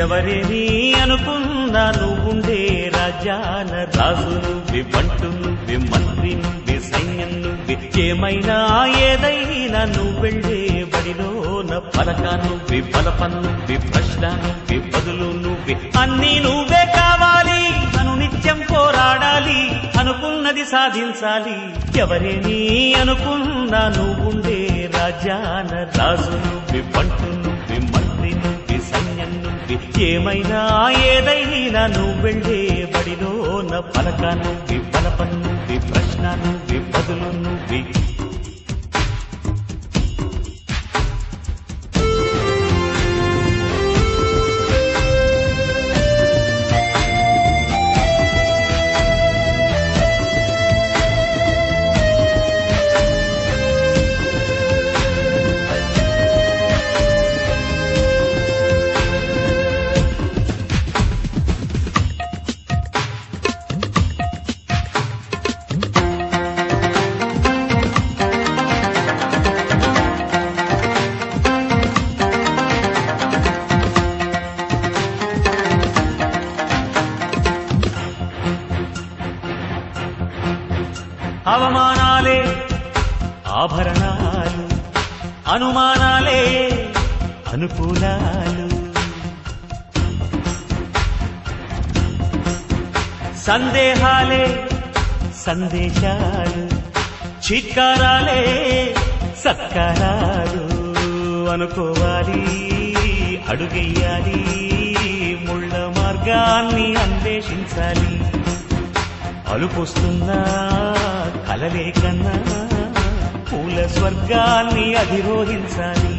ఎవరేని అనుకున్నా నువ్వుండే రాజ్యాన రాజు నువ్వి, బంటు నువ్వి, మంత్రి నువ్వి, సైన్యం నువ్వి, ఏమైనా ఏదైనా నువ్వెళ్ళే బడిలోన పలక నువ్వి, బలపం నువ్వి, ప్రశ్న నువ్వి, బదులు నువ్వి, అన్నీ నువ్వే కావాలి. నిత్యం పోరాడాలి, అనుకున్నది సాధించాలి. ఎవరేని అనుకున్నా నువ్వుండే రాజ్యాన రాజు నువ్వి, బంటు నువ్వి, మంత్రి నువ్వి, సైన్యం నువ్వి, ఏమైనా ఏదైనా నువ్వెళ్ళే బడిలోన పలక నువ్వి, బలపం నువ్వి, ప్రశ్న నువ్వి, బదులు నువ్వి. అవమానాలే ఆభరణాలు, అనుమానాలే అనుకూలాలు, సందేహాలే సందేశాలు, చిత్కారాలే సత్కారాలు. అనుకోవాలి, అడుగెయ్యాలి, ముళ్ళ మార్గాన్ని అన్వేషించాలి. అలుపొస్తున్నా కలలే కన్నా పూల స్వర్గాన్ని అధిరోహించాలి.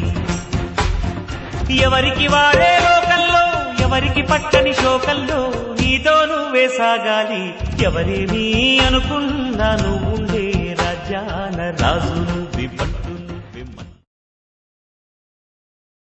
ఎవరికి వాడే లోకంలో, ఎవరికి పట్టని శోకంలో నీతో నువ్వే సాగాలి. ఎవరేమీ అనుకున్నా నువ్వుండే రాజ్యాన రాజు నువ్వి.